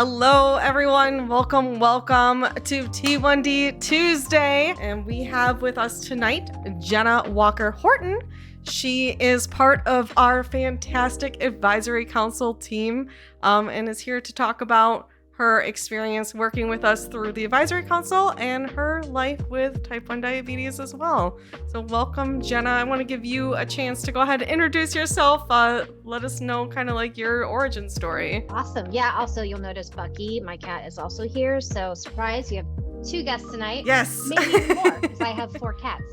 Hello, everyone. Welcome to T1D Tuesday. And we have with us tonight Jenna Walker Horton. She is part of our fantastic advisory council team and is here to talk about her experience working with us through the advisory council and her life with type 1 diabetes as well. So welcome, Jenna. I want to give you a chance to go ahead and introduce yourself. Let us know kind of like your origin story. Awesome. Yeah. Also, you'll notice Bucky, my cat, is also here. So surprise, you have 2 guests tonight. Yes. Maybe more, because I have 4 cats.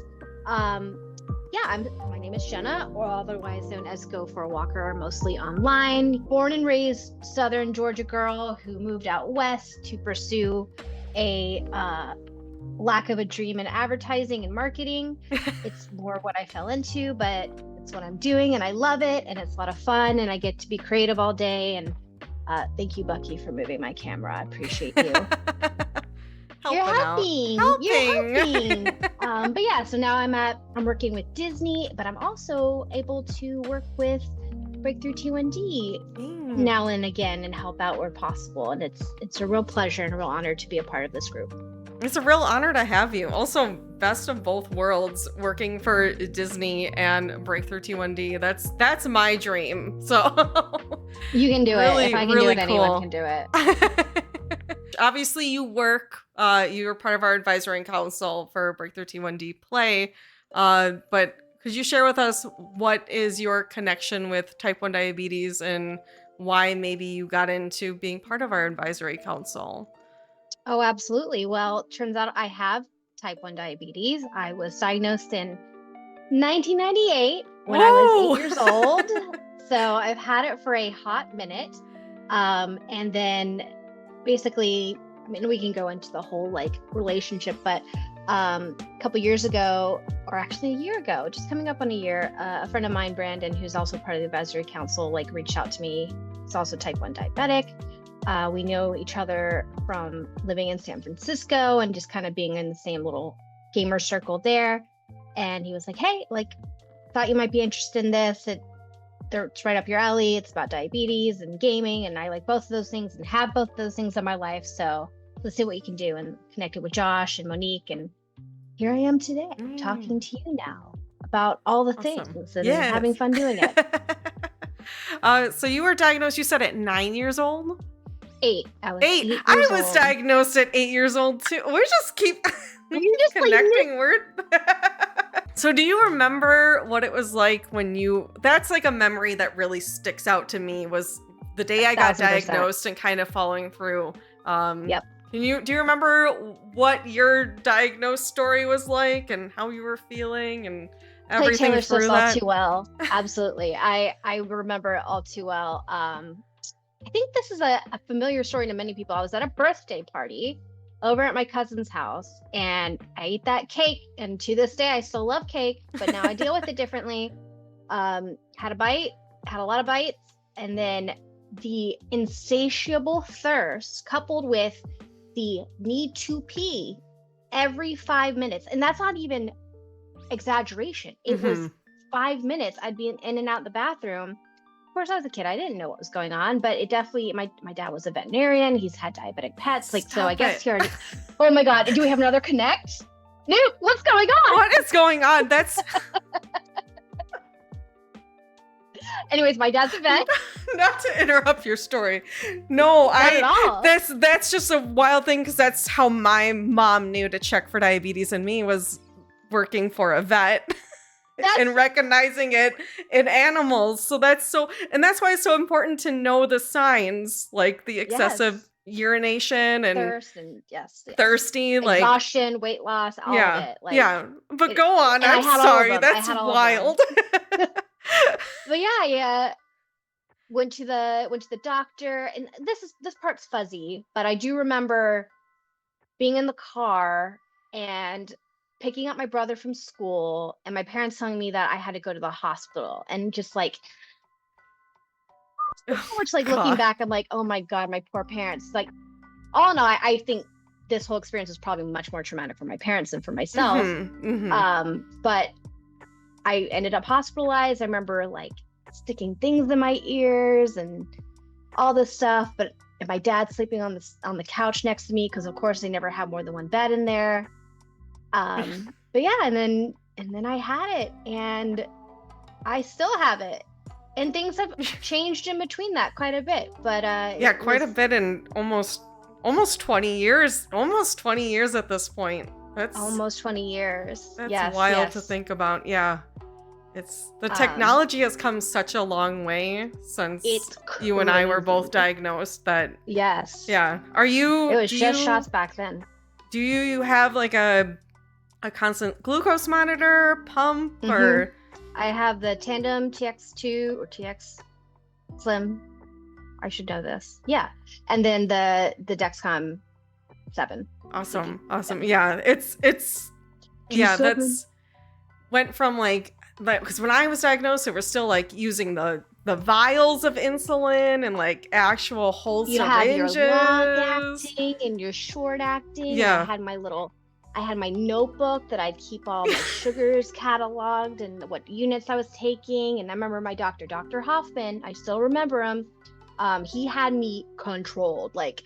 My name is Jenna, or otherwise known as Go for a Walker, mostly online. Born and raised Southern Georgia girl who moved out west to pursue a lack of a dream in advertising and marketing. It's more what I fell into, but it's what I'm doing and I love it and it's a lot of fun and I get to be creative all day. And thank you, Bucky, for moving my camera. I appreciate you. You're helping. But yeah, so now I'm working with Disney, but I'm also able to work with Breakthrough T1D now and again and help out where possible. And it's a real pleasure and a real honor to be a part of this group. It's a real honor to have you. Also, best of both worlds, working for Disney and Breakthrough T1D. That's my dream. So you can do really, it. If I can really do it, cool. Anyone can do it. Obviously, you're part of our advisory council for Breakthrough T1D Play. But could you share with us what is your connection with type 1 diabetes and why maybe you got into being part of our advisory council? Oh, absolutely. Well, it turns out I have type 1 diabetes. I was diagnosed in 1998 when I was 8 years old. So I've had it for a hot minute. And then basically, I mean, we can go into the whole relationship, but a couple years ago, or actually a year ago, just coming up on a year, a friend of mine, Brandon, who's also part of the advisory council, reached out to me. He's also type 1 diabetic. We know each other from living in San Francisco and just kind of being in the same little gamer circle there. And he was like, hey, thought you might be interested in this. It's right up your alley. It's about diabetes and gaming. And I like both of those things and have both of those things in my life. So let's see what you can do. And connected with Josh and Monique. And here I am today talking to you now about all the things and having fun doing it. So you were diagnosed, you said at 9 years old? 8. I was diagnosed at 8 years old too. We just keep connecting word. So do you remember what it was like when that's a memory that really sticks out to me, was the day I got 1,000%. Diagnosed and kind of following through. Yep. Do you remember what your diagnosed story was like and how you were feeling and everything Taylor through Swift that? all too well. Absolutely. I remember it all too well. I think this is a familiar story to many people. I was at a birthday party over at my cousin's house and I ate that cake, and to this day I still love cake, but now I deal with it differently. Had a lot of bites, and then the insatiable thirst coupled with the need to pee every 5 minutes, and that's not even exaggeration. It was 5 minutes. I'd be in and out the bathroom. Of course, I was a kid. I didn't know what was going on, but it definitely, my dad was a veterinarian. He's had diabetic pets. So I guess he already, oh my God, do we have another connect? No, what's going on? What is going on? That's... Anyways, my dad's a vet. Not to interrupt your story. No, Not at all. That's just a wild thing, because that's how my mom knew to check for diabetes in me, was working for a vet. And recognizing it in animals. So that's why it's so important to know the signs, like the excessive urination and thirst and thirsty, exhaustion, weight loss, all of it. But go on. I'm sorry. That's wild. But yeah. Went to the doctor, and this part's fuzzy, but I do remember being in the car and picking up my brother from school and my parents telling me that I had to go to the hospital, and just looking back, I'm like, oh my God, my poor parents. All in all, I think this whole experience was probably much more traumatic for my parents than for myself. But I ended up hospitalized. I remember sticking things in my ears and all this stuff, but and my dad sleeping on the couch next to me, because of course they never had more than one bed in there. But yeah, and then I had it, and I still have it, and things have changed in between that quite a bit. But yeah, quite a bit in almost 20 years. Almost 20 years at this point. That's almost 20 years. That's wild to think about. Yeah. It's the technology has come such a long way since you and I were both diagnosed that yes. Yeah. It was just shots back then. Do you have like a constant glucose monitor, pump, or I have the Tandem TX2 or TX Slim. I should know this. Yeah. And then the Dexcom 7. Awesome. Yeah. It's yeah, that's went from like because when I was diagnosed, it was still like using the vials of insulin and like actual whole syringes. You have your long acting and your short acting. Yeah. I had my notebook that I'd keep all my sugars cataloged and what units I was taking. And I remember my doctor, Dr. Hoffman, I still remember him. He had me controlled. Like,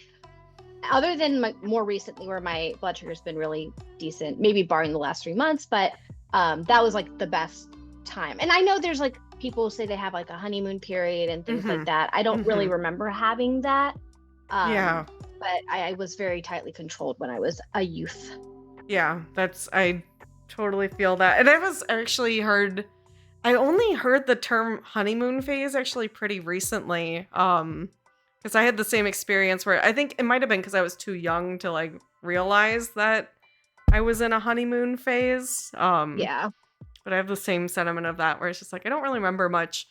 other than more recently where my blood sugar's been really decent, maybe barring the last 3 months, but that was like the best time. And I know there's like people say they have like a honeymoon period and things like that. I don't really remember having that. Yeah. But I was very tightly controlled when I was a youth. Yeah, I totally feel that. And I only heard the term honeymoon phase actually pretty recently. Because I had the same experience where I think it might have been because I was too young to like realize that I was in a honeymoon phase. Yeah. But I have the same sentiment of that where it's just like I don't really remember much.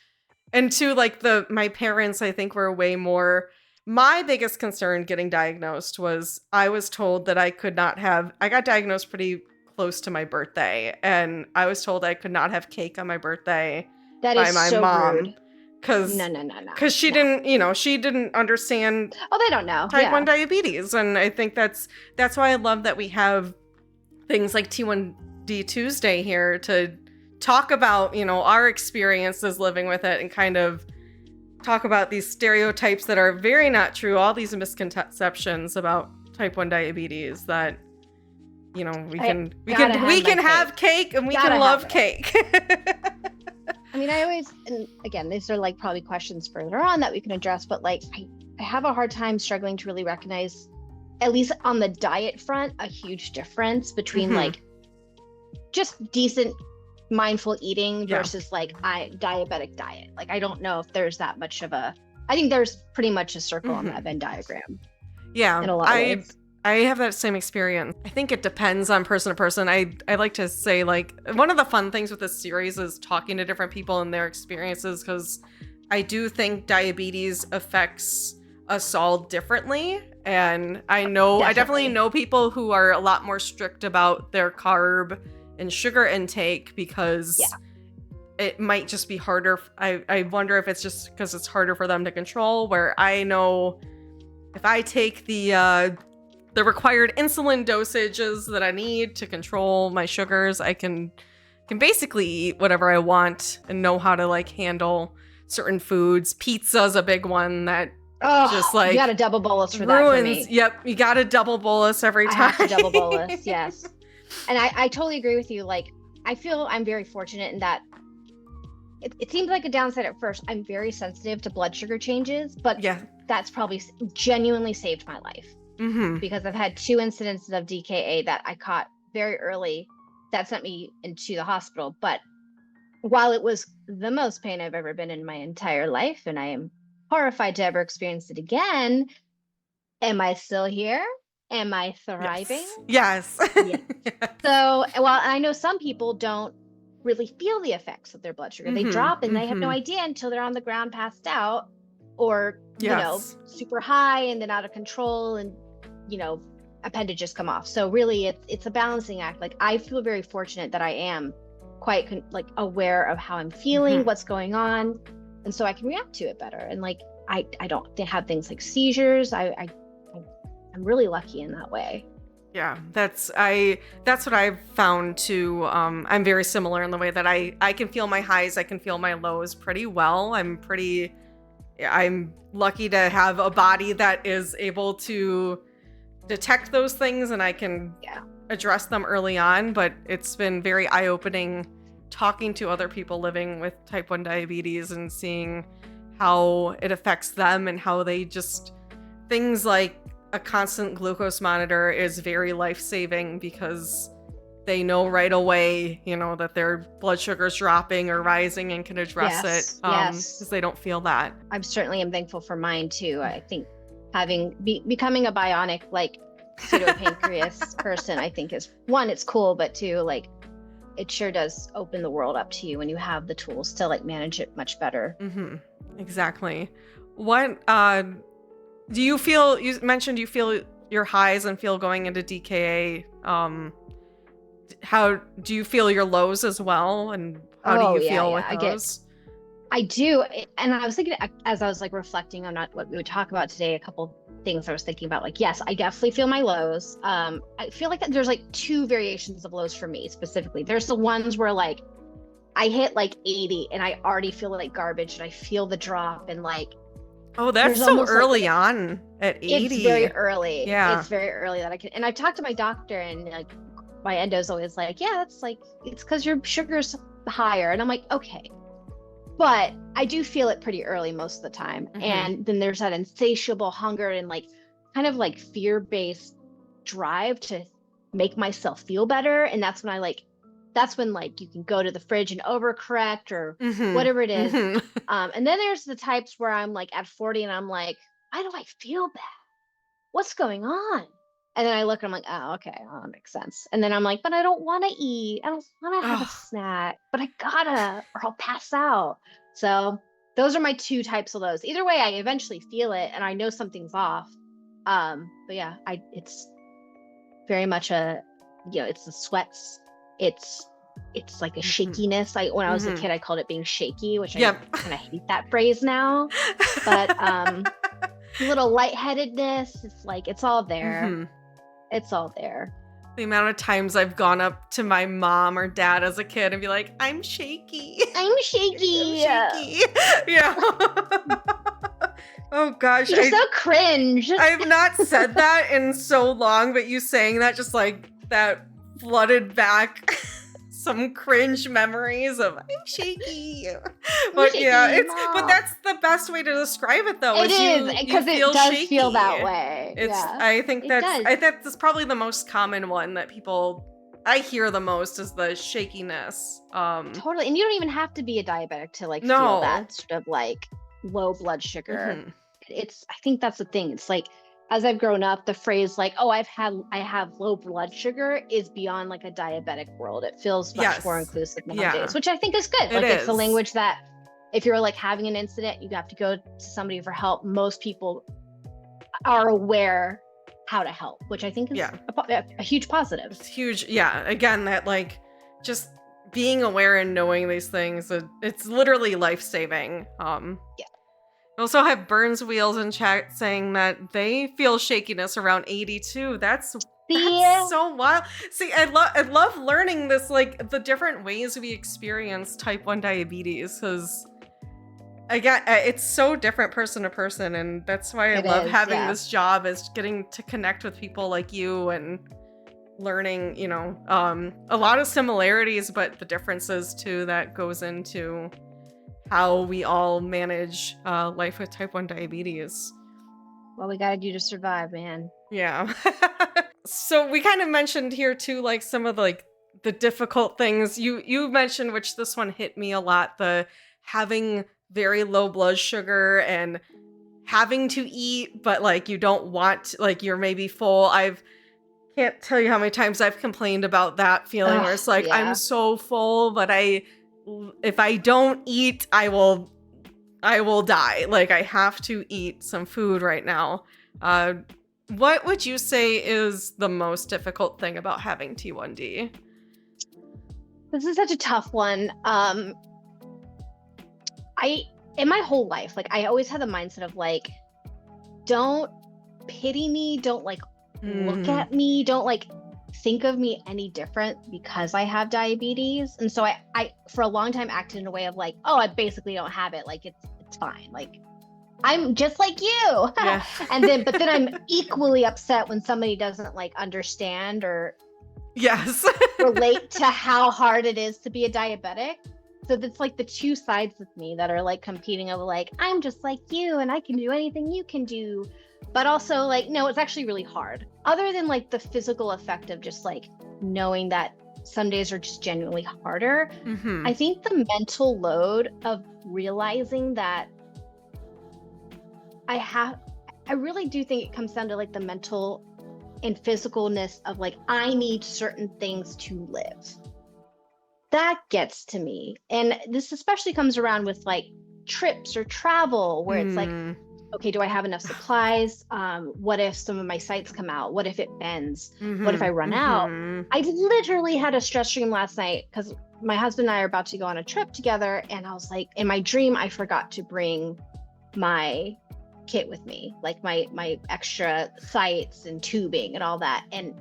And to like my parents, I think were way more. My biggest concern getting diagnosed was I was told that I got diagnosed pretty close to my birthday, and I was told I could not have cake on my birthday by my mom. Because Because she didn't understand. Oh, they don't know. Type 1 diabetes. And I think that's why I love that we have things like T1D Tuesday here to talk about, our experiences living with it and kind of talk about these stereotypes that are very not true, all these misconceptions about type 1 diabetes that, we can have cake and we can love cake. I mean, and again, these are like probably questions further on that we can address, but like I have a hard time struggling to really recognize, at least on the diet front, a huge difference between like just decent mindful eating versus like diabetic diet. Like, I don't know if there's that much of I think there's pretty much a circle on that Venn diagram. Yeah, in a lot of ways. I have that same experience. I think it depends on person to person. I like to say, like, one of the fun things with this series is talking to different people and their experiences, because I do think diabetes affects us all differently. And I definitely know people who are a lot more strict about their carb and sugar intake because it might just be harder. I wonder if it's just because it's harder for them to control, where I know if I take the required insulin dosages that I need to control my sugars, I can basically eat whatever I want and know how to like handle certain foods. Pizza's a big one that just like you got a double bolus for that for me. Yep, you got a double bolus every time. I have to double bolus, yes. And I totally agree with you. Like, I feel I'm very fortunate in that it seems like a downside at first. I'm very sensitive to blood sugar changes, but that's probably genuinely saved my life. Because I've had 2 incidences of DKA that I caught very early that sent me into the hospital. But while it was the most pain I've ever been in my entire life, and I am horrified to ever experience it again, am I still here? Am I thriving? Yes. So, well, I know some people don't really feel the effects of their blood sugar. They drop and they have no idea until they're on the ground passed out, or, super high and then out of control, and appendages come off. So really it's a balancing act. Like, I feel very fortunate that I am quite aware of how I'm feeling, what's going on, and so I can react to it better. And like I don't have things like seizures. I'm really lucky in that way. Yeah, that's what I've found too. I'm very similar in the way that I can feel my highs, I can feel my lows pretty well. I'm pretty I'm lucky to have a body that is able to detect those things, and I can address them early on. But it's been very eye-opening talking to other people living with type 1 diabetes and seeing how it affects them, and how they just, things like a constant glucose monitor is very life-saving, because they know right away, that their blood sugar is dropping or rising and can address it, because they don't feel that. I certainly am thankful for mine too. I think becoming a bionic, like, pseudopancreas person, I think is, one, it's cool, but two, like, it sure does open the world up to you when you have the tools to, like, manage it much better. Mm-hmm. Exactly. What do you feel? You mentioned you feel your highs and feel going into DKA. How do you feel your lows as well? And how do you feel with those? I do. And I was thinking, as I was like reflecting on what we would talk about today, a couple things I was thinking about, like, yes, I definitely feel my lows. I feel like there's like two variations of lows for me specifically. There's the ones where, like, I hit like 80 and I already feel like garbage, and I feel the drop, and like, oh, that's so early on at 80. It's very early. Yeah. It's very early that I can, and I've talked to my doctor, and like, my endo's always like, yeah, that's like, it's because your sugar's higher. And I'm like, okay. But I do feel it pretty early most of the time. Mm-hmm. And then there's that insatiable hunger and, like, kind of like fear-based drive to make myself feel better. And that's when like you can go to the fridge and overcorrect or whatever it is. Mm-hmm. And then there's the types where I'm like at 40 and I'm like, why do I feel bad? What's going on? And then I look and I'm like, oh, okay, well, that makes sense. And then I'm like, but I don't want to eat. I don't want to have a snack, but I gotta, or I'll pass out. So those are my two types of lows. Either way, I eventually feel it and I know something's off. But yeah, it's very much it's the sweats. It's like a shakiness. When I was a kid, I called it being shaky, which I kind of hate that phrase now. But a little lightheadedness, it's like, it's all there. Mm-hmm. It's all there. The amount of times I've gone up to my mom or dad as a kid and be like, I'm shaky. I'm shaky. I'm shaky. Yeah. Oh gosh. You're so cringe. I've not said that in so long, but you saying that just like that flooded back some cringe memories of I'm shaky. But yeah, but that's the best way to describe it though. It is, because it does shaky. Feel that way. I think that's probably the most common one that I hear the most is the shakiness. Totally. And you don't even have to be a diabetic to like feel that sort of like low blood sugar. Mm-hmm. I think that's the thing. It's like, as I've grown up, the phrase like, oh, I have low blood sugar is beyond like a diabetic world. It feels much more inclusive nowadays, which I think is good. It's a language that if you're like having an incident, you have to go to somebody for help. Most people are aware how to help, which I think is a huge positive. It's huge. Yeah. Again, that like just being aware and knowing these things, it's literally life-saving. I also have Burns Wheels in chat saying that they feel shakiness around 82. That's so wild. See, I love learning this, like the different ways we experience type 1 diabetes, because again, it's so different person to person, and that's why I love having this job, is getting to connect with people like you and learning, a lot of similarities, but the differences too that goes into how we all manage life with type 1 diabetes. Well, we gotta do to survive, man. Yeah. So we kind of mentioned here too, like some of the difficult things you mentioned, which this one hit me a lot, the having very low blood sugar and having to eat, but like you don't want, like you're maybe full. Can't tell you how many times I've complained about that feeling where it's like, I'm so full, but if I don't eat, I will die. Like I have to eat some food right now. What would you say is the most difficult thing about having T1D? This is such a tough one. In my whole life, like I always had the mindset of like, don't pity me, don't like look at me, don't like think of me any different because I have diabetes. And so I for a long time acted in a way of like, oh, I basically don't have it, like it's fine, like I'm just like you. Yeah. But then I'm equally upset when somebody doesn't like understand or Yes. relate to how hard it is to be a diabetic. So that's like the two sides of me that are like competing over like, I'm just like you and I can do anything you can do. But also like, no, it's actually really hard. Other than like the physical effect of just like knowing that some days are just genuinely harder. Mm-hmm. I think the mental load of realizing that I really do think it comes down to like the mental and physicalness of like, I need certain things to live. That gets to me. And this especially comes around with like trips or travel where it's like, okay, do I have enough supplies? What if some of my sites come out? What if it bends? What if I run out? I literally had a stress dream last night because my husband and I are about to go on a trip together. And I was like, in my dream, I forgot to bring my kit with me, like my extra sites and tubing and all that. And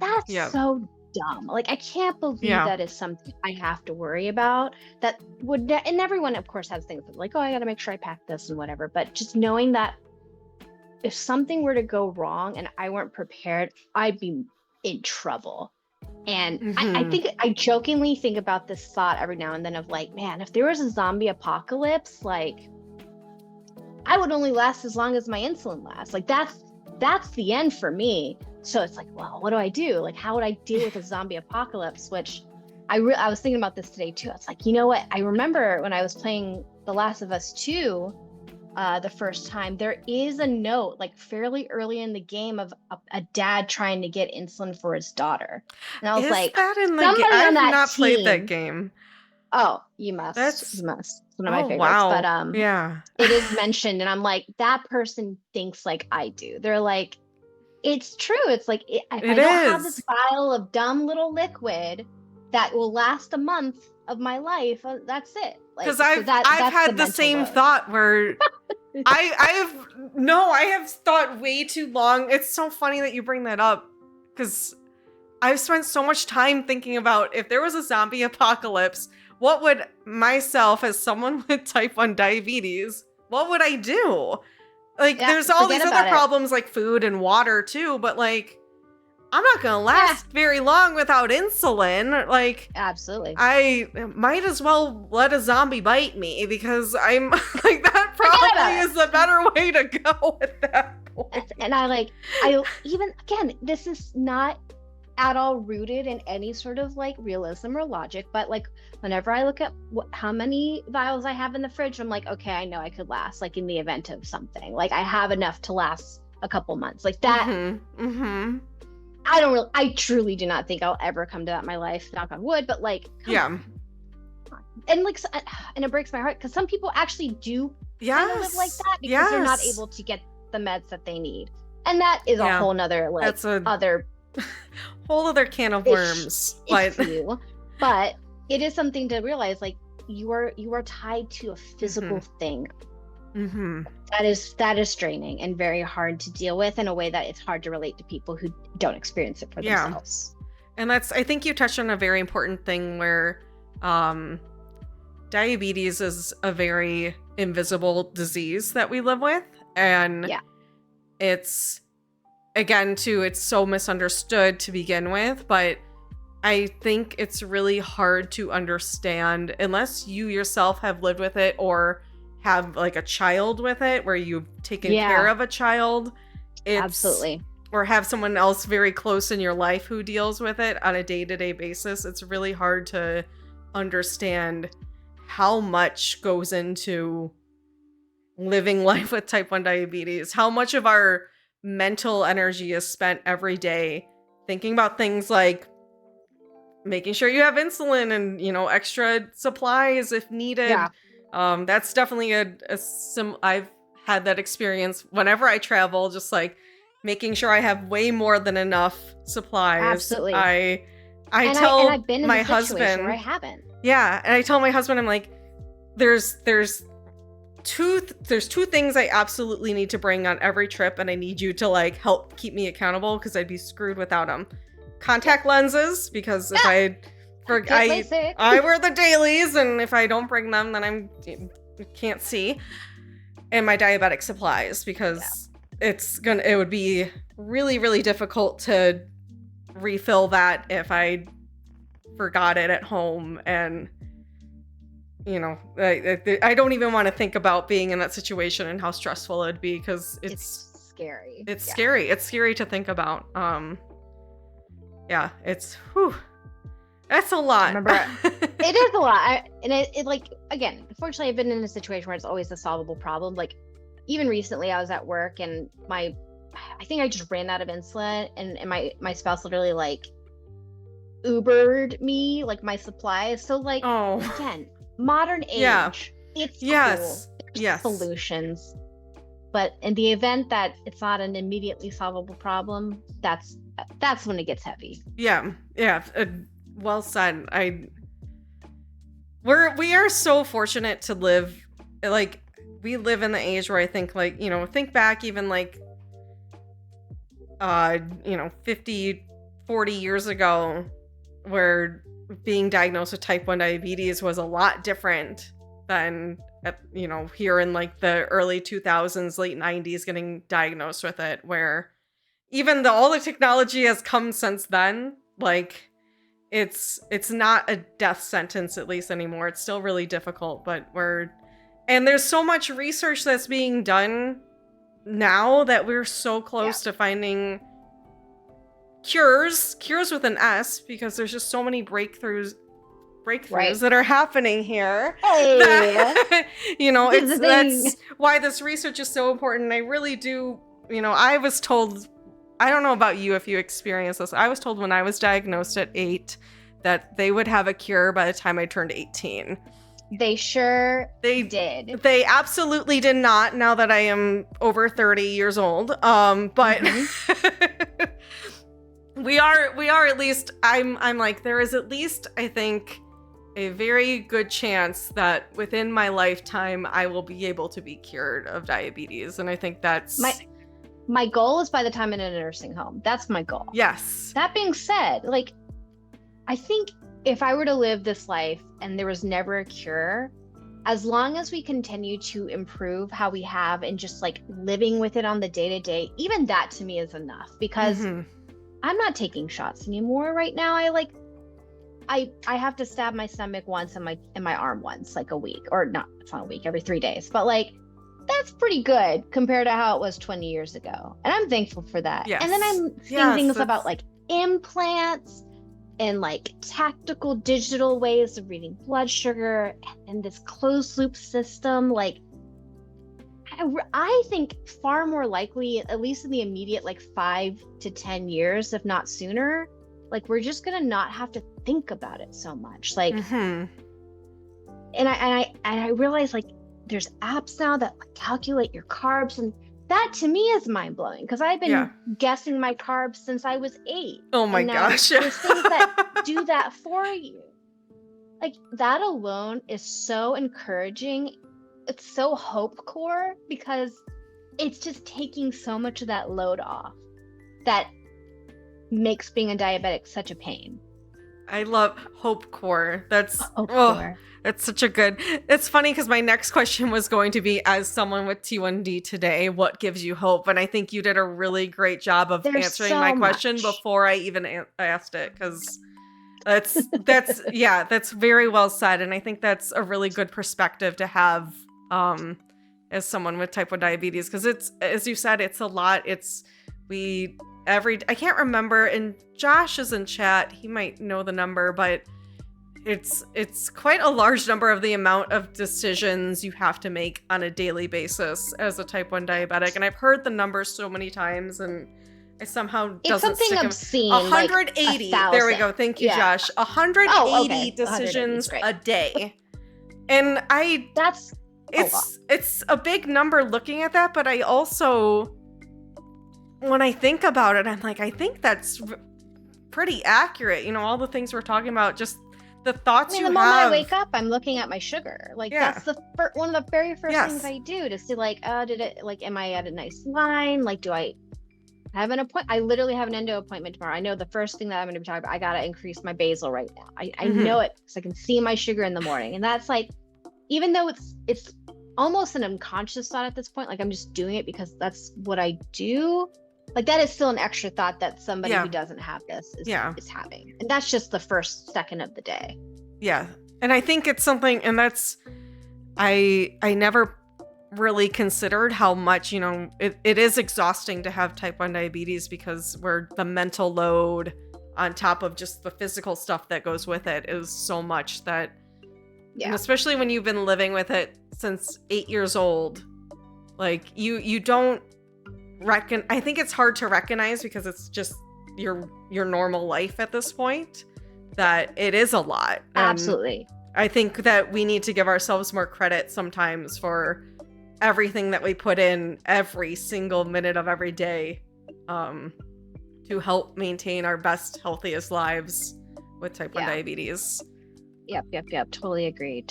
that's so dumb. Like, I can't believe that is something I have to worry about. That would, and everyone of course has things like, oh, I got to make sure I pack this and whatever. But just knowing that if something were to go wrong and I weren't prepared, I'd be in trouble. And I think I jokingly think about this thought every now and then of like, man, if there was a zombie apocalypse, like I would only last as long as my insulin lasts. Like that's the end for me. So it's like, well, what do I do? Like, how would I deal with a zombie apocalypse? Which I was thinking about this today too. It's like, you know what? I remember when I was playing The Last of Us 2 the first time, there is a note like fairly early in the game of a dad trying to get insulin for his daughter. And I was like, that in the game? I've not played that game. Oh, you must. You must. It's one of my favorites. Wow. But it is mentioned, and I'm like, that person thinks like I do. They're like, it's true. It's like if I don't have this vial of dumb little liquid that will last a month of my life, that's it. Because I've had the same thought where I have thought way too long. It's so funny that you bring that up because I've spent so much time thinking about if there was a zombie apocalypse, what would myself as someone with type 1 diabetes, what would I do? Like, there's all these other problems like food and water too, but like, I'm not going to last very long without insulin. Like, absolutely. I might as well let a zombie bite me because I'm like, that probably is the better way to go at that point. And I even, again, this is not at all rooted in any sort of like realism or logic, but like whenever I look at how many vials I have in the fridge, I'm like, okay, I know I could last like in the event of something. Like I have enough to last a couple months like that. I truly do not think I'll ever come to that in my life, knock on wood, but like, come on. And like, and it breaks my heart because some people actually do kind of live like that because they're not able to get the meds that they need. And that is a whole nother, like, that's other whole other can of worms. But it is something to realize, like, you are tied to a physical thing. That is straining and very hard to deal with in a way that it's hard to relate to people who don't experience it for themselves. And I think you touched on a very important thing where diabetes is a very invisible disease that we live with. And it's, again, too, it's so misunderstood to begin with, but I think it's really hard to understand unless you yourself have lived with it or have like a child with it where you've taken care of a child. Absolutely. Or have someone else very close in your life who deals with it on a day-to-day basis. It's really hard to understand how much goes into living life with type 1 diabetes, how much of our mental energy is spent every day thinking about things like making sure you have insulin and, extra supplies if needed. That's definitely I've had that experience whenever I travel, just like making sure I have way more than enough supplies. Absolutely. I tell I've been in my a situation husband where I haven't. Yeah, and I tell my husband, I'm like, there's two things I absolutely need to bring on every trip, and I need you to like help keep me accountable because I'd be screwed without them. Contact lenses, because if I wear the dailies, and if I don't bring them, then I can't see. and my diabetic supplies, because it would be really, really difficult to refill that if I forgot it at home. And I don't even want to think about being in that situation and how stressful it'd be, because it's scary. It's scary. It's scary to think about. That's a lot. Remember, it is a lot. It like, again, unfortunately, I've been in a situation where it's always a solvable problem. Like, even recently, I was at work and I think I just ran out of insulin, and my spouse literally like Ubered me like my supplies. So like, again, modern age, it's cool. There's solutions. But in the event that it's not an immediately solvable problem, that's when it gets heavy. Yeah. Well said. We are so fortunate to live, like, we live in the age where I think, like, think back even like 50, 40 years ago, where being diagnosed with type 1 diabetes was a lot different than here in like the early 2000s, late 90s, getting diagnosed with it, where even though all the technology has come since then, like, it's not a death sentence, at least anymore. It's still really difficult, but and there's so much research that's being done now that we're so close to finding cures with an S, because there's just so many breakthroughs that are happening here. Hey, that's why this research is so important. I really do, I was told, I don't know about you if you experienced this, I was told when I was diagnosed at 8 that they would have a cure by the time I turned 18. They did. They absolutely did not, now that I am over 30 years old. But we are at least, I'm like, there is at least, I think, a very good chance that within my lifetime I will be able to be cured of diabetes. And I think that's my goal is by the time I'm in a nursing home. That's my goal. Yes. That being said, like, I think if I were to live this life and there was never a cure, as long as we continue to improve how we have and just like living with it on the day-to-day, even that to me is enough, because I'm not taking shots anymore right now. I have to stab my stomach once and my arm once, like a week, or not, it's not a week, every 3 days. But like, that's pretty good compared to how it was 20 years ago. And I'm thankful for that. Yes. And then I'm seeing things about like implants and like tactical digital ways of reading blood sugar and this closed loop system. Like, I think far more likely, at least in the immediate like 5 to 10 years, if not sooner, like, we're just gonna not have to think about it so much. Like, and I realize, like, there's apps now that like calculate your carbs, and that to me is mind blowing, because I've been guessing my carbs since I was 8. Oh my gosh! There's things that do that for you. Like, that alone is so encouraging. It's so hope core, because it's just taking so much of that load off that makes being a diabetic such a pain. I love Hope Core. That's such a good. It's funny because my next question was going to be, as someone with T1D today, what gives you hope? And I think you did a really great job of answering my question before I even asked it, because that's very well said. And I think that's a really good perspective to have as someone with type 1 diabetes, because it's, as you said, it's a lot. I can't remember, and Josh is in chat, he might know the number, but it's quite a large number of the amount of decisions you have to make on a daily basis as a type 1 diabetic. And I've heard the numbers so many times, and I somehow it's something obscene. 180. Like there we go. Thank you, Josh. 180 decisions a day. And it's a big number looking at that, but I also, when I think about it, I'm like, I think that's pretty accurate. All the things we're talking about, just the thoughts you have. The moment I wake up, I'm looking at my sugar. Like, that's one of the very first things I do, to see like, am I at a nice line? Like, do I have an appointment? I literally have an endo appointment tomorrow. I know the first thing that I'm going to be talking about, I got to increase my basal right now. I know it, because I can see my sugar in the morning. And that's like, even though it's almost an unconscious thought at this point. Like I'm just doing it because that's what I do. Like that is still an extra thought that somebody who doesn't have this is having. And that's just the first second of the day. Yeah. And I think it's something, and that's, I never really considered how much, it is exhausting to have type 1 diabetes because the mental load on top of just the physical stuff that goes with it is so much that, and especially when you've been living with it since 8 years old, like you don't I think it's hard to recognize because it's just your normal life at this point, that it is a lot. Absolutely. I think that we need to give ourselves more credit sometimes for everything that we put in every single minute of every day, to help maintain our best, healthiest lives with type 1 diabetes. Yep. Totally agreed.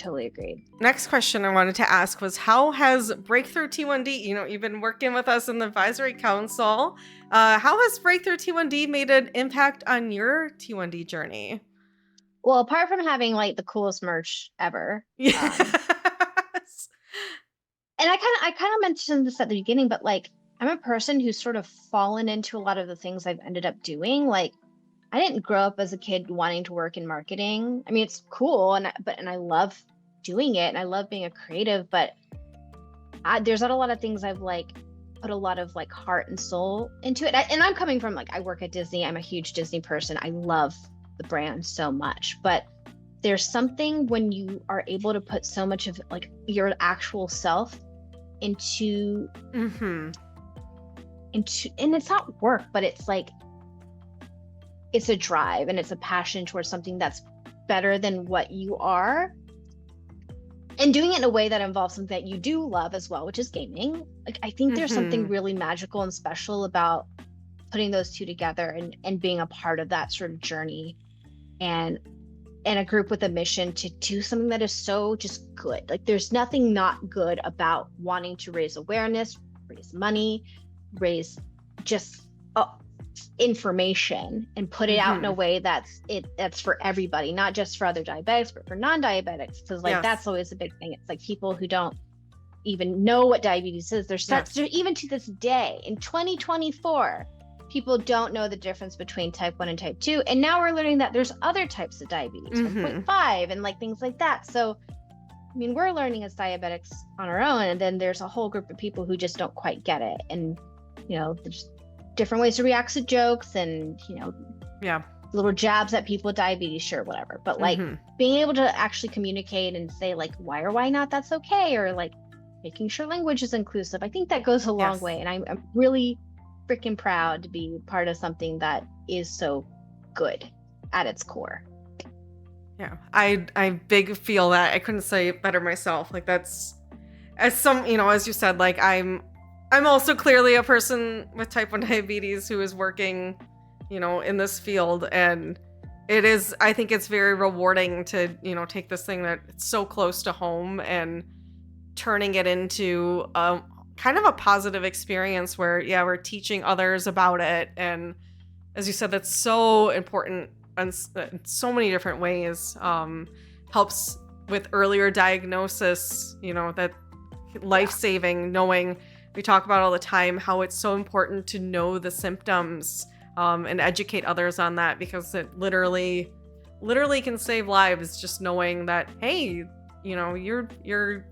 Next question I wanted to ask was, how has Breakthrough T1D, you've been working with us in the advisory council, how has Breakthrough T1D made an impact on your T1D journey? Well, apart from having like the coolest merch ever. Yes. And I kind of mentioned this at the beginning, but like I'm a person who's sort of fallen into a lot of the things I've ended up doing. Like I didn't grow up as a kid wanting to work in marketing. I mean, it's cool, and I love doing it, and I love being a creative. But there's not a lot of things I've like put a lot of like heart and soul into it. And I'm coming from like, I work at Disney. I'm a huge Disney person. I love the brand so much, but there's something when you are able to put so much of like your actual self into, and it's not work, but it's like, it's a drive and it's a passion towards something that's better than what you are, and doing it in a way that involves something that you do love as well, which is gaming. Like I think there's something really magical and special about putting those two together and being a part of that sort of journey, and a group with a mission to do something that is so just good. Like there's nothing not good about wanting to raise awareness, raise money, raise just information, and put it out in a way that's for everybody, not just for other diabetics, but for non-diabetics. Because like that's always a big thing. It's like people who don't even know what diabetes is. There's such, even to this day in 2024, people don't know the difference between type 1 and type 2. And now we're learning that there's other types of diabetes, 1.5 and like things like that. So, I mean, we're learning as diabetics on our own, and then there's a whole group of people who just don't quite get it. And, there's different ways to react to jokes and, little jabs at people with diabetes, sure, whatever. But like being able to actually communicate and say like, why or why not, that's okay. Or like making sure language is inclusive. I think that goes a long way. And I'm really freaking proud to be part of something that is so good at its core. Yeah, I big feel that. I couldn't say it better myself. Like that's, as you said, like I'm also clearly a person with type 1 diabetes who is working, in this field, and I think it's very rewarding to, take this thing that it's so close to home and turning it into kind of a positive experience where, we're teaching others about it. And as you said, that's so important in so many different ways. Helps with earlier diagnosis, that life-saving, knowing, we talk about all the time how it's so important to know the symptoms, and educate others on that, because it literally can save lives, just knowing that, hey, you're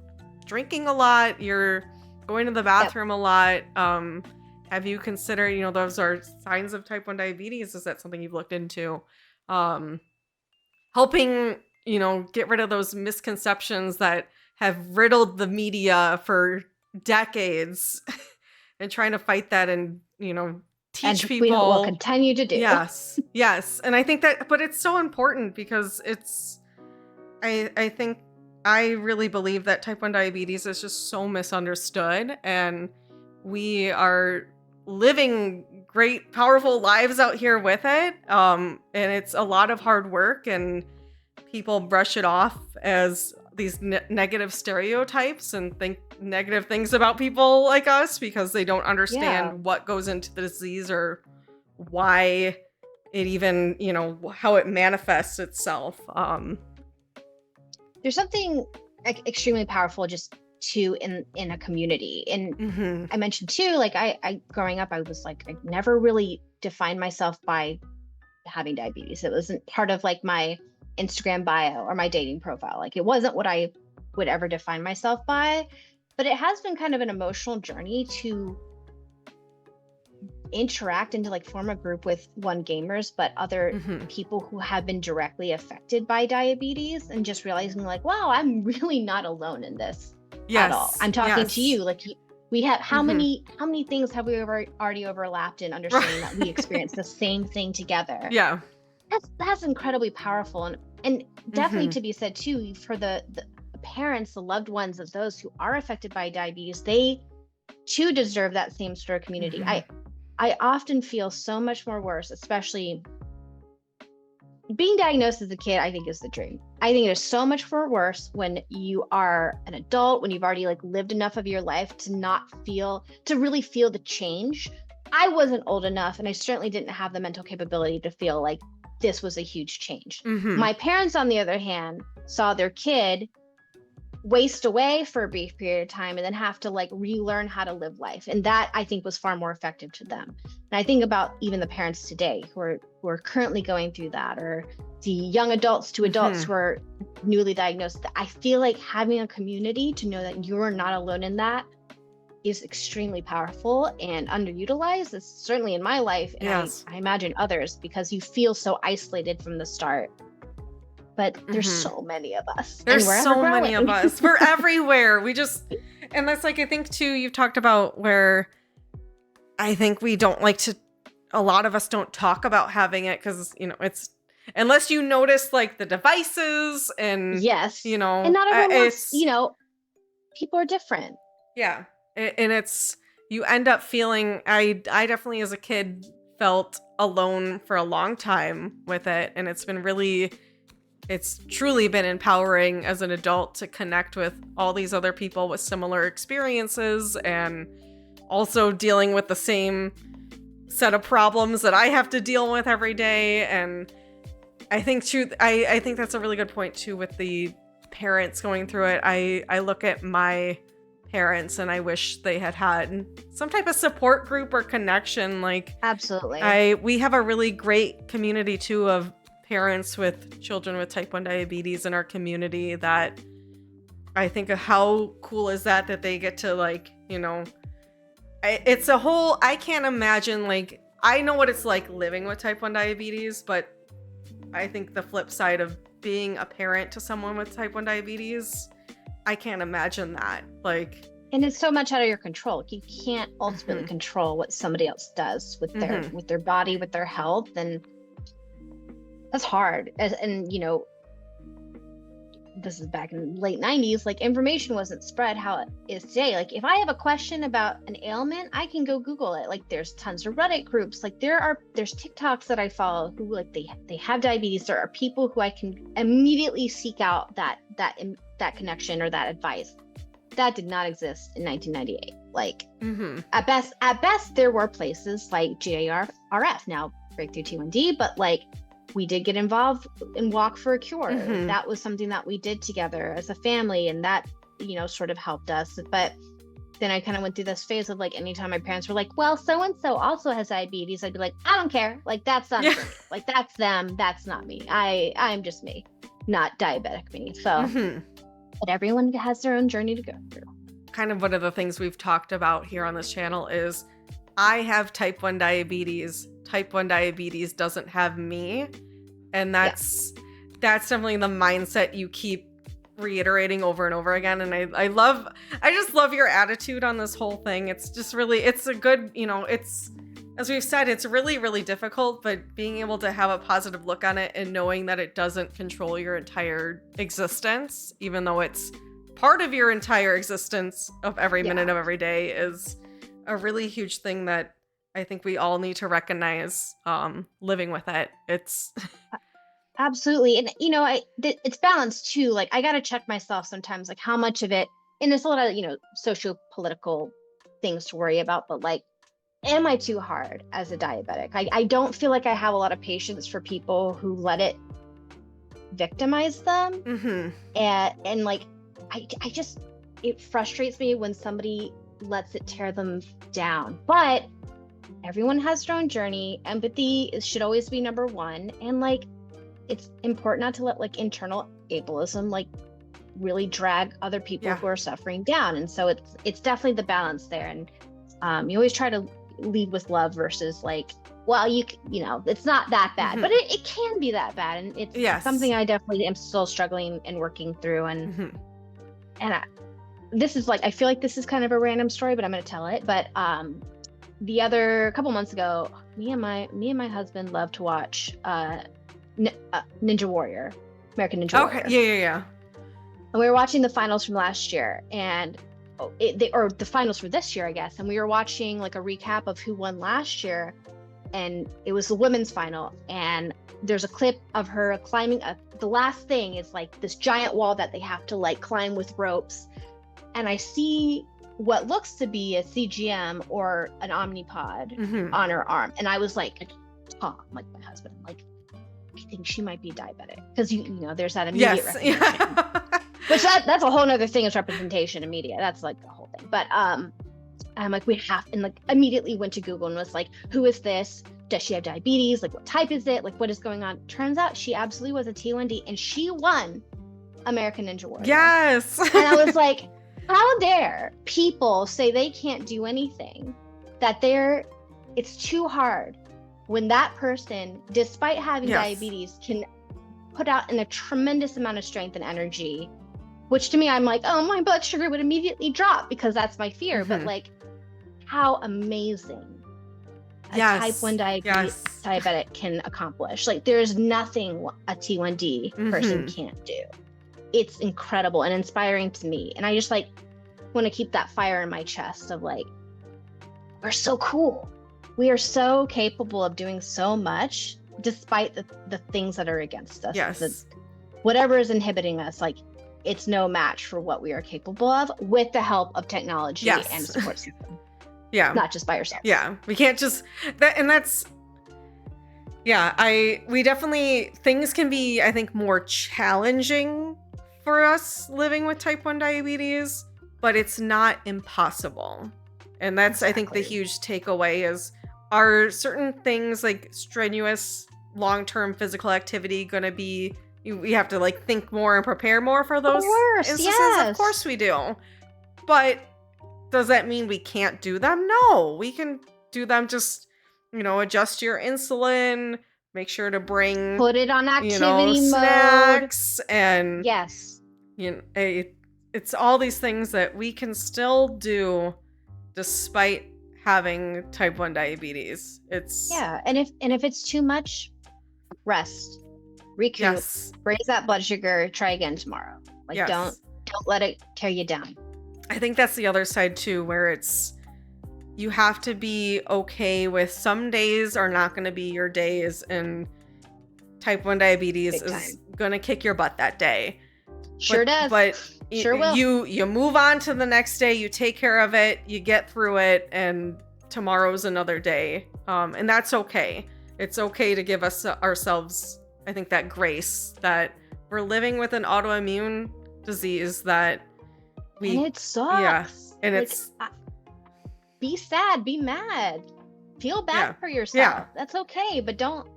drinking a lot, you're going to the bathroom a lot. Have you considered, those are signs of type 1 diabetes? Is that something you've looked into? Helping, get rid of those misconceptions that have riddled the media for decades and trying to fight that and, teach people. We will continue to do. Yes. And I think that, but it's so important because I think I really believe that type 1 diabetes is just so misunderstood, and we are living great, powerful lives out here with it. And it's a lot of hard work, and people brush it off as these negative stereotypes and think negative things about people like us because they don't understand what goes into the disease or why it even, how it manifests itself. There's something extremely powerful just to in a community. And Mm-hmm. I mentioned too, like I growing up, I was like, I never really defined myself by having diabetes. It wasn't part of like my Instagram bio or my dating profile. Like it wasn't what I would ever define myself by, but it has been kind of an emotional journey to interact and to like form a group with gamers, but other people who have been directly affected by diabetes, and just realizing like, wow, I'm really not alone in this at all. I'm talking to you, like we have how many things have we already overlapped in understanding that we experience the same thing together. Yeah. That's incredibly powerful, and definitely to be said too for the parents, the loved ones of those who are affected by diabetes. They too deserve that same sort of community. I often feel so much more worse, especially being diagnosed as a kid. I think is the dream. I think it is so much more worse when you are an adult, when you've already like lived enough of your life to really feel the change. I wasn't old enough, and I certainly didn't have the mental capability to feel like this was a huge change. My parents, on the other hand, saw their kid waste away for a brief period of time and then have to like relearn how to live life, and that I think was far more effective to them. And I think about even the parents today who are currently going through that, or the young adults to adults who are newly diagnosed. I feel like having a community to know that you're not alone in that is extremely powerful and underutilized. It's certainly in my life, and I imagine others, because you feel so isolated from the start. But there's so many of us. There's so many of us. We're everywhere. And that's like, I think too, you've talked about where I think we don't like to, a lot of us don't talk about having it because, it's, unless you notice like the devices and, and not everyone wants, people are different. Yeah. And it's, you end up feeling, I definitely as a kid felt alone for a long time with it. And it's truly been empowering as an adult to connect with all these other people with similar experiences, and also dealing with the same set of problems that I have to deal with every day. And I think too, I think that's a really good point too with the parents going through it. I look at my parents and I wish they had some type of support group or connection. Like, absolutely. We have a really great community too of parents with children with type 1 diabetes in our community, that I think of how cool is that they get to like, it's a whole, I can't imagine, like, I know what it's like living with type 1 diabetes, but I think the flip side of being a parent to someone with type 1 diabetes, I can't imagine that. Like, and it's so much out of your control. You can't ultimately control what somebody else does with their body, with their health, and that's hard. And this is back in the late 90s, like information wasn't spread how it is today. Like if I have a question about an ailment, I can go Google it. Like there's tons of Reddit groups. Like there's TikToks that I follow who like they have diabetes. There are people who I can immediately seek out that connection or that advice. That did not exist in 1998. Like at best there were places like JDRF, now Breakthrough T1D, but like we did get involved in Walk for a Cure. That was something that we did together as a family, and that, sort of helped us. But then I kind of went through this phase of like, anytime my parents were like, well, so-and-so also has diabetes, I'd be like, I don't care. Like, that's not me. Like, that's them. That's not me. I'm just me, not diabetic me. So, but everyone has their own journey to go through. Kind of one of the things we've talked about here on this channel is I have type 1 diabetes. Type 1 diabetes doesn't have me. And that's definitely the mindset you keep reiterating over and over again. And I just love your attitude on this whole thing. It's just really, it's a good, it's, as we've said, it's really, really difficult, but being able to have a positive look on it and knowing that it doesn't control your entire existence, even though it's part of your entire existence of every minute of every day, is a really huge thing that I think we all need to recognize, living with it. It's absolutely. And, it's balanced too. Like I got to check myself sometimes, like how much of it, and there's a lot of, socio-political things to worry about, but like, am I too hard as a diabetic? I don't feel like I have a lot of patience for people who let it victimize them. And like, I just, it frustrates me when somebody lets it tear them down. But everyone has their own journey. Empathy should always be number one. And like, it's important not to let like internal ableism like really drag other people who are suffering down. And so it's definitely the balance there. And you always try to lead with love versus like, well, you know, it's not that bad, but it can be that bad. And it's something I definitely am still struggling and working through. And this is like, I feel like this is kind of a random story, but I'm going to tell it. But the other couple months ago, me and my husband love to watch Ninja Warrior, American Ninja Warrior. Yeah. And we were watching the finals from last year, and the finals for this year, I guess. And we were watching like a recap of who won last year, and it was the women's final. And there's a clip of her climbing up. The last thing is like this giant wall that they have to like climb with ropes. And I see what looks to be a CGM or an Omnipod on her arm. And I was like, Tom, like my husband, like, I think she might be diabetic. Because you know, there's that immediate recognition. Which that's a whole nother thing is representation in media. That's like the whole thing. But I'm like, we have, and like immediately went to Google and was like, who is this? Does she have diabetes? Like, what type is it? Like, what is going on? Turns out she absolutely was a T1D, and she won American Ninja Warrior. Yes. And I was like, how dare people say they can't do anything, that it's too hard when that person, despite having diabetes, can put out in a tremendous amount of strength and energy, which to me, I'm like, oh, my blood sugar would immediately drop because that's my fear. But like, how amazing a type 1 diabetic can accomplish. Like, there's nothing a T1D person can't do. It's incredible and inspiring to me. And I just like want to keep that fire in my chest of like, we're so cool. We are so capable of doing so much despite the things that are against us. Yes. Whatever is inhibiting us, like, it's no match for what we are capable of with the help of technology and support system. Not just by yourself. We can't just we definitely, things can be, I think, more challenging for us living with type 1 diabetes, but it's not impossible. And that's, I think, the huge takeaway is, are certain things like strenuous long-term physical activity going to be, we have to like think more and prepare more for those instances? Of course we do. But does that mean we can't do them? No, we can do them. Just, you know, adjust your insulin, make sure to put it on activity mode, snacks, and you know, it's all these things that we can still do despite having type 1 diabetes. It's and if it's too much, rest, recoup, raise that blood sugar, try again tomorrow. Like, don't let it tear you down. I think that's the other side too, where it's, you have to be okay with some days are not going to be your days, and type 1 diabetes is going to kick your butt that day. But sure will. You move on to the next day, you take care of it, you get through it, and tomorrow's another day. And that's okay. It's okay to give ourselves, I think, that grace that we're living with an autoimmune disease that and it sucks. Yeah. And like, it's be sad, be mad, feel bad for yourself. That's okay, but don't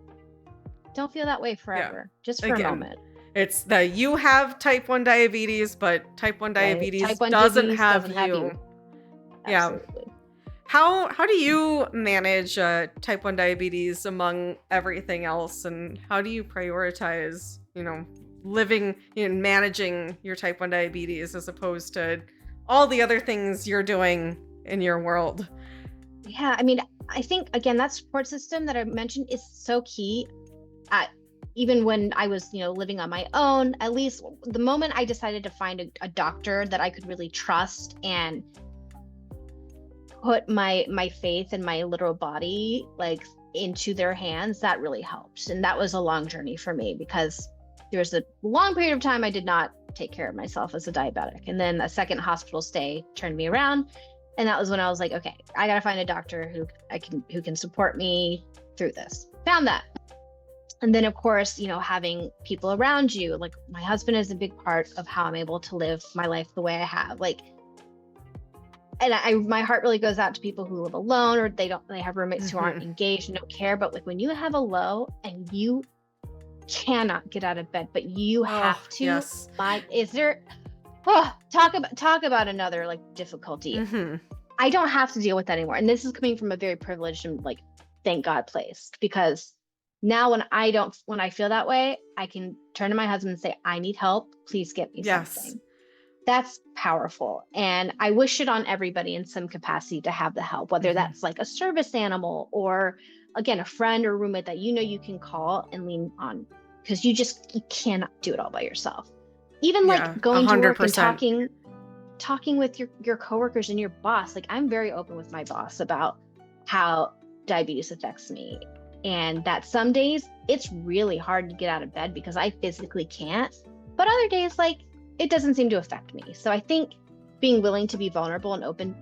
feel that way forever. Just for a moment. It's that you have type 1 diabetes, but type 1 diabetes doesn't have you. Absolutely. How do you manage type 1 diabetes among everything else, and how do you prioritize, you know, living and managing your type 1 diabetes as opposed to all the other things you're doing in your world? Yeah, I mean, I think, again, that support system that I mentioned is so key. Even when I was, you know, living on my own, at least the moment I decided to find a doctor that I could really trust and put my faith and my literal body like into their hands, that really helped. And that was a long journey for me, because there was a long period of time I did not take care of myself as a diabetic. And then a second hospital stay turned me around. And that was when I was like, okay, I got to find a doctor who can support me through this. Found that. And then, of course, you know, having people around you, like my husband is a big part of how I'm able to live my life the way I have. Like, and my heart really goes out to people who live alone, or they have roommates who aren't engaged and don't care. But like when you have a low and you cannot get out of bed, but you have to, yes. talk about another like difficulty. I don't have to deal with that anymore. And this is coming from a very privileged and like, thank God place, because now when I feel that way, I can turn to my husband and say, I need help. Please get me something. That's powerful. And I wish it on everybody in some capacity to have the help, whether that's like a service animal or again, a friend or roommate that you can call and lean on, because you cannot do it all by yourself. Even like going 100%. To work and talking with your coworkers and your boss. Like I'm very open with my boss about how diabetes affects me, and that some days it's really hard to get out of bed because I physically can't, but other days like it doesn't seem to affect me. So I think being willing to be vulnerable and open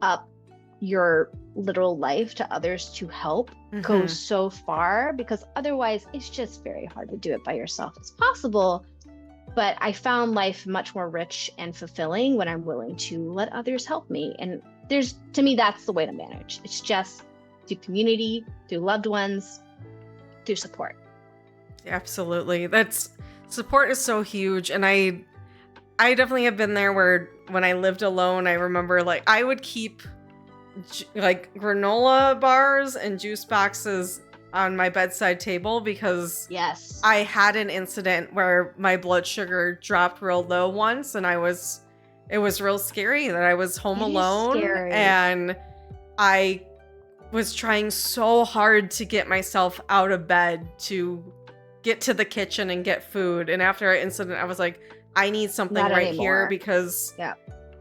up your literal life to others to help goes so far, because otherwise it's just very hard to do it by yourself. It's possible, but I found life much more rich and fulfilling when I'm willing to let others help me. And to me, that's the way to manage. It's just through community, through loved ones, through support. Absolutely. Support is so huge. And I definitely have been there where when I lived alone, I remember like I would keep like granola bars and juice boxes on my bedside table because I had an incident where my blood sugar dropped real low once, and it was real scary that I was home alone, and I was trying so hard to get myself out of bed to get to the kitchen and get food. And after an incident, I was like, I need something here, because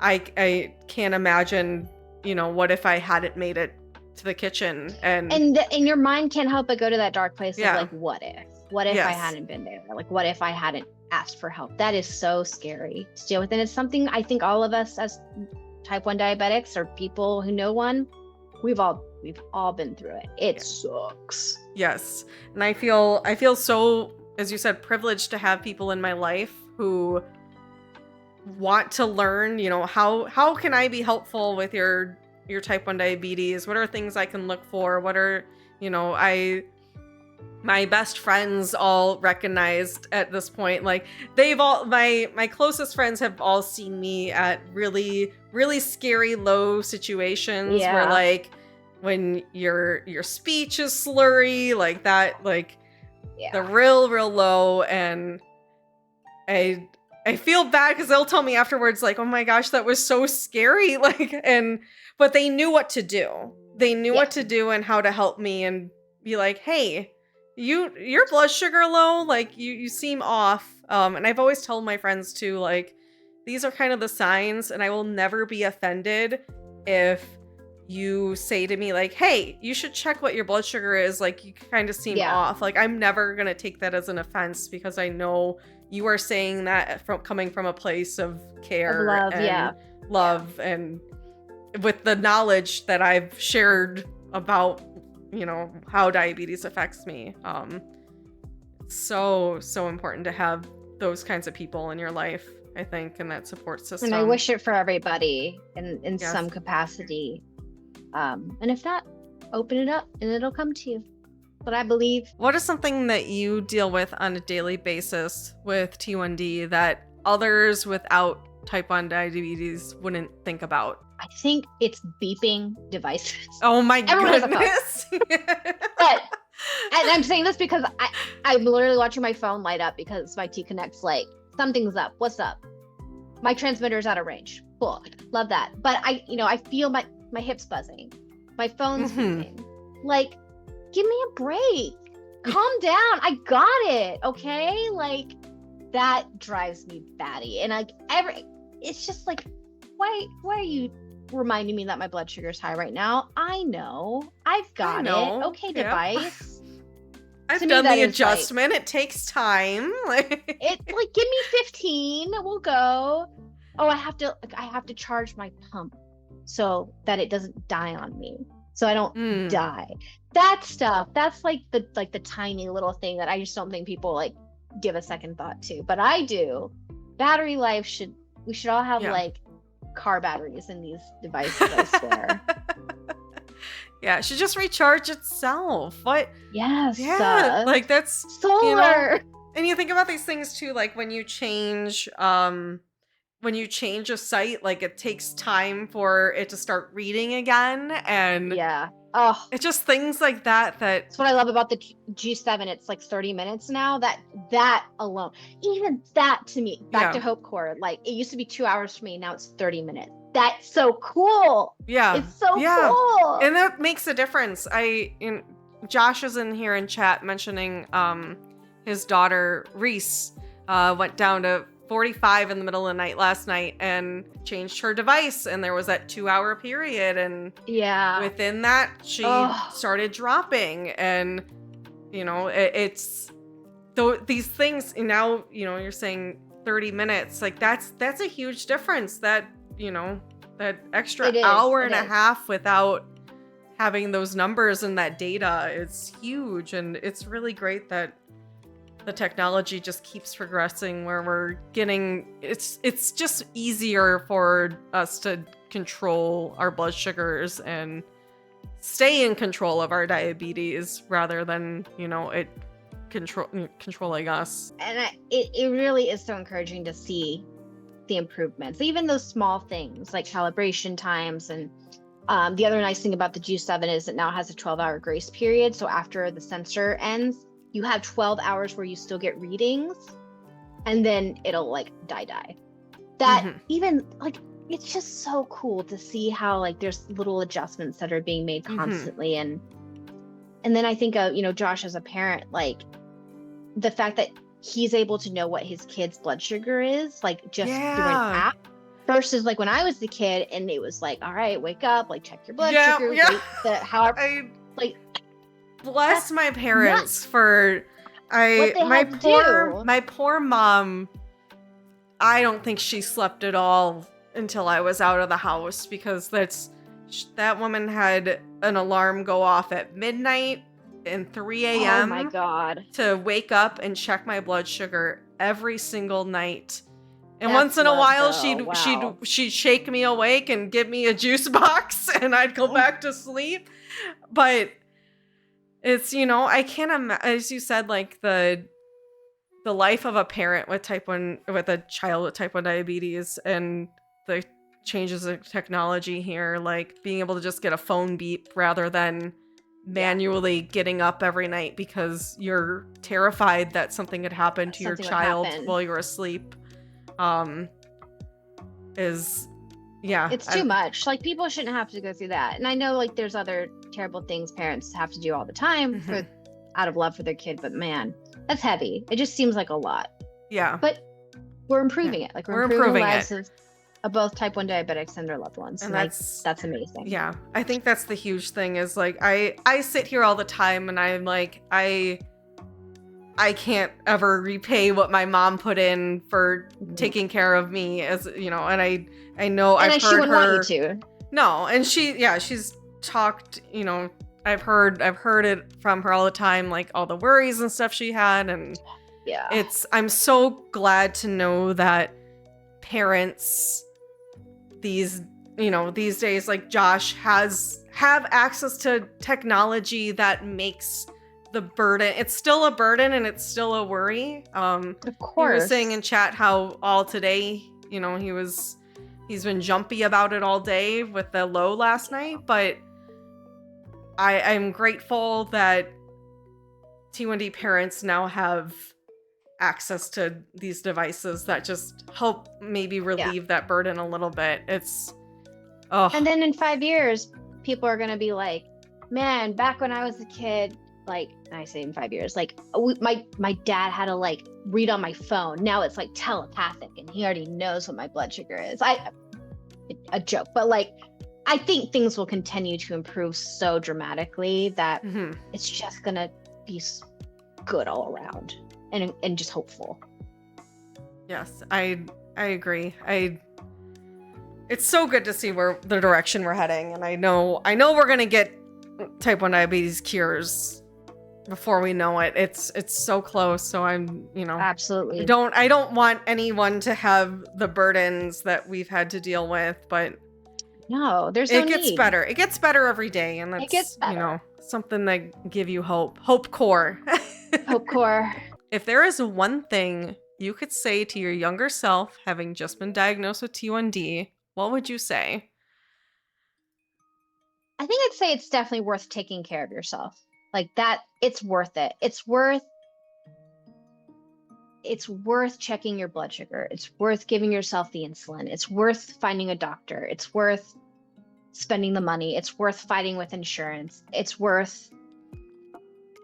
I can't imagine, what if I hadn't made it to the kitchen, and your mind can't help but go to that dark place of like, what if I hadn't been there? Like, what if I hadn't asked for help? That is so scary to deal with. And it's something I think all of us as type 1 diabetics or people who know one, we've all been through it. It sucks. Yes. And I feel so, as you said, privileged to have people in my life who want to learn, how can I be helpful with your type 1 diabetes? What are things I can look for? What are, my best friends all recognized at this point, like they've all, my closest friends have all seen me at really, really scary low situations where like when your speech is slurry, like that, like the real low. And I feel bad because they'll tell me afterwards, like, oh my gosh, that was so scary. Like, but they knew what to do. They knew what to do and how to help me and be like, hey, your blood sugar low, like you seem off. And I've always told my friends too, like, these are kind of the signs, and I will never be offended if you say to me like, hey, you should check what your blood sugar is. Like, you kind of seem off. Like, I'm never going to take that as an offense, because I know you are saying that coming from a place of care, of love, and with the knowledge that I've shared about, how diabetes affects me. So important to have those kinds of people in your life, I think, and that support system. And I wish it for everybody in some capacity. And if not, open it up and it'll come to you. But I believe. What is something that you deal with on a daily basis with T1D that others without type 1 diabetes wouldn't think about? I think it's beeping devices. Oh my goodness. But, and I'm saying this because I'm literally watching my phone light up because my T-Connect's like, something's up. What's up? My transmitter's out of range. Cool. Love that. But I feel my hips buzzing. My phone's beeping. Like, give me a break. Calm down. I got it. Okay? Like, that drives me batty. And like it's just like, why are you reminding me that my blood sugar is high right now? I know. I've got it. Okay, device. I've done the adjustment. Like, it takes time. It's like, give me 15. We'll go. Oh, I have to charge my pump so that it doesn't die on me. So I don't die. That stuff, that's like the tiny little thing that I just don't think people like give a second thought to. But I do. Battery life we should all have like car batteries in these devices, I swear. Yeah, it should just recharge itself. What? Yes. Yeah, like that's solar. And you think about these things too, like when you change a site, like it takes time for it to start reading again, and Yeah. Oh, it's just things like that. that's what I love about the G7. It's like 30 minutes now. That alone, even that to me, back to Hope Core, like it used to be 2 hours for me. Now it's 30 minutes. That's so cool. Yeah. It's so cool. And that makes a difference. Josh is in here in chat mentioning his daughter Reese went down to 45 in the middle of the night last night and changed her device, and there was that 2 hour period, and within that she started dropping, and it's these things. And now you're saying 30 minutes, like that's a huge difference. That that extra hour and a half without having those numbers and that data is huge, and it's really great that the technology just keeps progressing, where we're getting it's just easier for us to control our blood sugars and stay in control of our diabetes rather than it controlling us. And it really is so encouraging to see the improvements, even those small things like calibration times. And the other nice thing about the G7 is it now has a 12-hour grace period, so after the sensor ends, you have 12 hours where you still get readings, and then it'll like die. That even like, it's just so cool to see how like there's little adjustments that are being made constantly. And then I think Josh as a parent, like the fact that he's able to know what his kid's blood sugar is, like just through an app, versus like when I was the kid and it was like, all right, wake up, like check your blood sugar, wait, bless my parents for my poor mom. I don't think she slept at all until I was out of the house, because that woman had an alarm go off at midnight and 3 a.m. Oh my God. to wake up and check my blood sugar every single night. And once in a while she'd shake me awake and give me a juice box and I'd go back to sleep. But it's, I can't imagine, as you said, like the life of a parent with a child with type 1 diabetes, and the changes in technology here, like being able to just get a phone beep rather than manually getting up every night because you're terrified that something could happen to your child while you're asleep. It's too much. Like, people shouldn't have to go through that. And I know like there's other terrible things parents have to do all the time out of love for their kid, but man, that's heavy. It just seems like a lot. Yeah. But we're improving it. Like we're improving the lives of both type 1 diabetics and their loved ones. And that's amazing. Yeah. I think that's the huge thing is like, I sit here all the time and I'm like, I can't ever repay what my mom put in for taking care of me, as and I know I've heard she wouldn't her want you to. No, and she's talked, I've heard it from her all the time, like all the worries and stuff she had, and I'm so glad to know that parents these days, like Josh, have access to technology that makes the burden. It's still a burden and it's still a worry. Of course. He was saying in chat how all today, he's been jumpy about it all day with the low last night, but I'm grateful that T1D parents now have access to these devices that just help maybe relieve that burden a little bit. And then in 5 years, people are going to be like, man, back when I was a kid, like, I say in 5 years, like my dad had to like read on my phone. Now it's like telepathic and he already knows what my blood sugar is. A joke, but like, I think things will continue to improve so dramatically that it's just going to be good all around and just hopeful. Yes, I agree. It's so good to see where the direction we're heading. And I know we're going to get type 1 diabetes cures before we know it. It's so close. So I'm, Absolutely. I don't want anyone to have the burdens that we've had to deal with, but no, there's no it gets need. better. It gets better every day, and It gets that's, better. something that give you hope. Hope core. Hope core. If there is one thing you could say to your younger self having just been diagnosed with T1D, what would you say? I think I'd say it's definitely worth taking care of yourself. Like that, it's worth it. It's worth checking your blood sugar. It's worth giving yourself the insulin. It's worth finding a doctor. It's worth spending the money. It's worth fighting with insurance. It's worth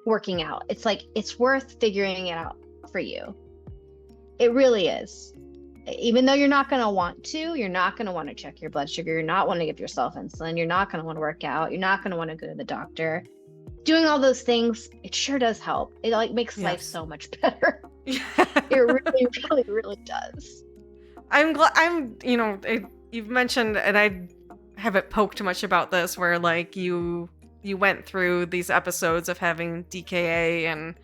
working out. It's worth figuring it out for you. It really is. Even though you're not going to want to check your blood sugar. You're not want to give yourself insulin. You're not going to want to work out. You're not going to want to go to the doctor. Doing all those things, it sure does help. It makes life so much better. It really, really, really does. I'm glad you've mentioned, and I haven't poked much about this, where like you went through these episodes of having DKA and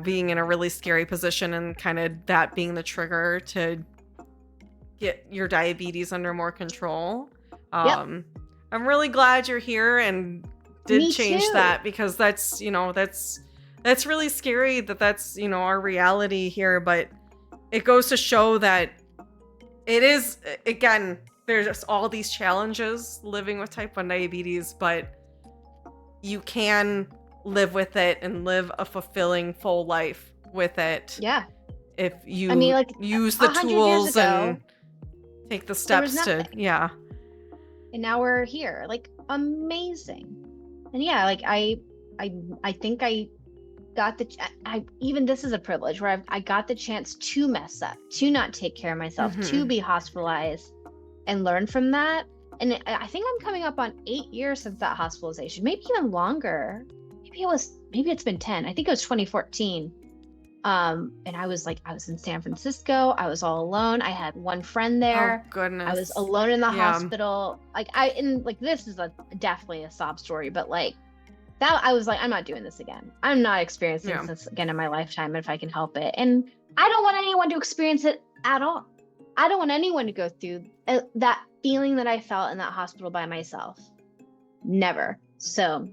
being in a really scary position, and kind of that being the trigger to get your diabetes under more control. I'm really glad you're here and did change that, because that's really scary that's our reality here, but it goes to show that it is, again, there's just all these challenges living with type 1 diabetes, but you can live with it and live a fulfilling, full life with it. Yeah. If you use the 100 tools years ago, and take the steps to, And now we're here. Amazing. And I think I got this is a privilege where I got the chance to mess up, to not take care of myself, to be hospitalized and learn from that. And I think I'm coming up on 8 years since that hospitalization, maybe even longer. Maybe it's been 10. I think it was 2014. And I was in San Francisco. I was all alone. I had one friend there. Oh goodness. I was alone in the hospital. This is definitely a sob story, but I was I'm not doing this again. I'm not experiencing this again in my lifetime if I can help it. And I don't want anyone to experience it at all. I don't want anyone to go through that feeling that I felt in that hospital by myself. Never. So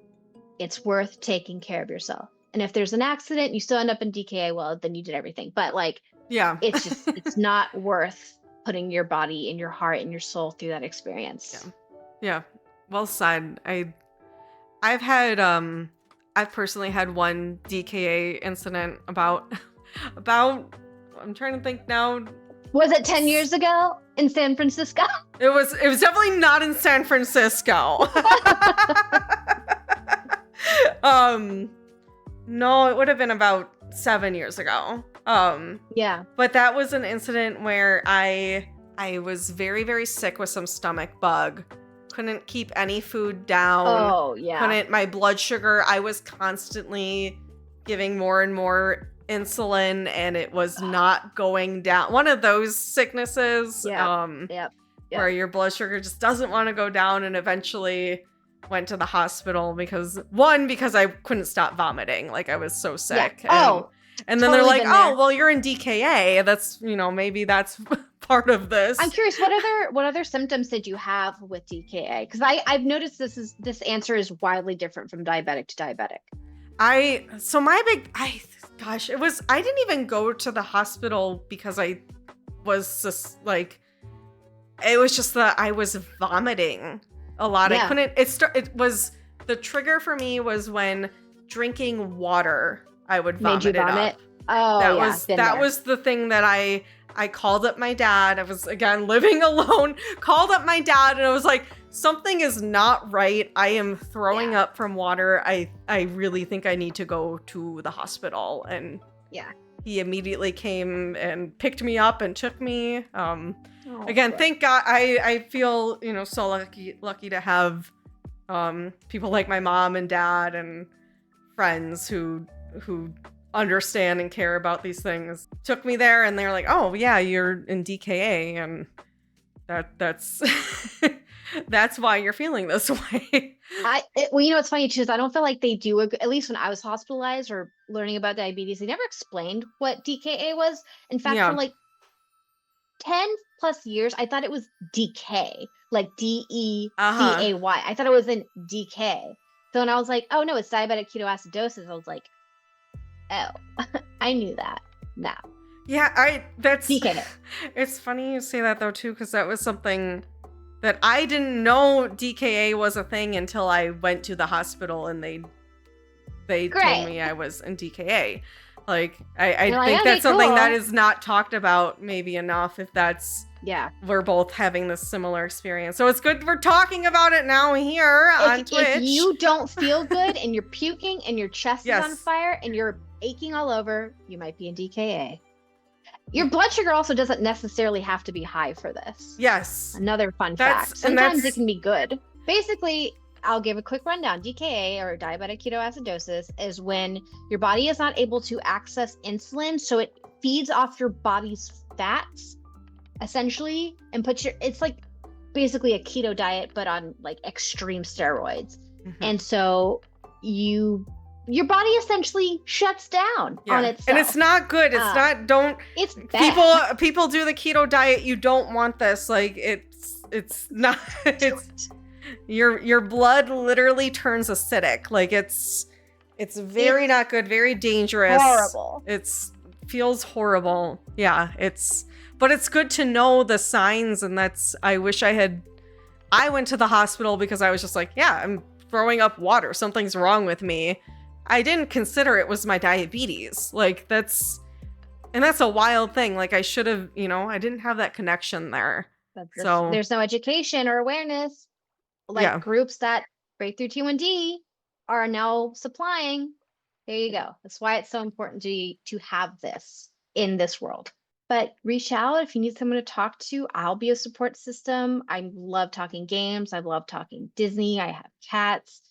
it's worth taking care of yourself. And if there's an accident, you still end up in DKA, well, then you did everything. But it's not worth putting your body and your heart and your soul through that experience. Yeah. Well said. I've personally had one DKA incident about I'm trying to think now. Was it 10 years ago in San Francisco? It was definitely not in San Francisco. No, it would have been about 7 years ago. But that was an incident where I was very, very sick with some stomach bug. Couldn't keep any food down. Oh, yeah. My blood sugar, I was constantly giving more and more insulin, and it was not going down. One of those sicknesses where your blood sugar just doesn't want to go down, and eventually went to the hospital because I couldn't stop vomiting. I was so sick. And then they're like, oh, well, you're in DKA. That's, maybe that's part of this. I'm curious, what other symptoms did you have with DKA? Because I've noticed this answer is wildly different from diabetic to diabetic. I didn't even go to the hospital because I was just it was just that I was vomiting a lot. I couldn't, it was, the trigger for me was when drinking water, I would vomit. Made you vomit? Oh, that was the thing that I called up my dad. I was, again, living alone, called up my dad, and I was like, something is not right. I am throwing up from water. I really think I need to go to the hospital. And he immediately came and picked me up and took me. Again, thank God. I feel, so lucky to have people like my mom and dad and friends who understand and care about these things. Took me there, and they're like, oh yeah, you're in DKA, and that's that's why you're feeling this way. Well, you know, it's funny too, is I don't feel like they do at least when I was hospitalized or learning about diabetes, they never explained what DKA was. In fact, for Yeah. like 10 plus years, I thought it was decay, like Uh-huh. DECAY. I thought it was in decay. So when I was like, oh no, it's diabetic ketoacidosis, I was like, oh, I knew that now. Yeah, that's DKA. it's funny you say that though too, because that was something that I didn't know DKA was a thing until I went to the hospital and they told Great. me I was in DKA. Like I You're like, think okay, that's something that cool. is not talked about maybe enough if that's Yeah. we're both having this similar experience. So it's good we're talking about it now here on If Twitch. you don't feel good and you're puking and your chest is on Yes. fire and you're aching all over, you might be in DKA. Your blood sugar also doesn't necessarily have to be high for this. Yes. Another fun That's- fact. and Sometimes that's- it can be good. Basically, I'll give a quick rundown. DKA, or diabetic ketoacidosis, is when your body is not able to access insulin, so it feeds off your body's fats, essentially, and it's like basically a keto diet, but on like extreme steroids. Mhm. And so your body essentially shuts down on itself. And it's not good. It's not it's bad. people do the keto diet. You don't want this. Like it's not it's your blood literally turns acidic. Like it's very not good, very dangerous. Horrible. It's feels horrible. Yeah, but it's good to know the signs, and I went to the hospital because I was just like, yeah, I'm throwing up water. Something's wrong with me. I didn't consider it was my diabetes. Like that's a wild thing. Like I should have, I didn't have that connection there. So there's no education or awareness. Like groups that Breakthrough T1D are now supplying. There you go. That's why it's so important to have this in this world. But reach out if you need someone to talk to. I'll be a support system. I love talking games. I love talking Disney. I have cats.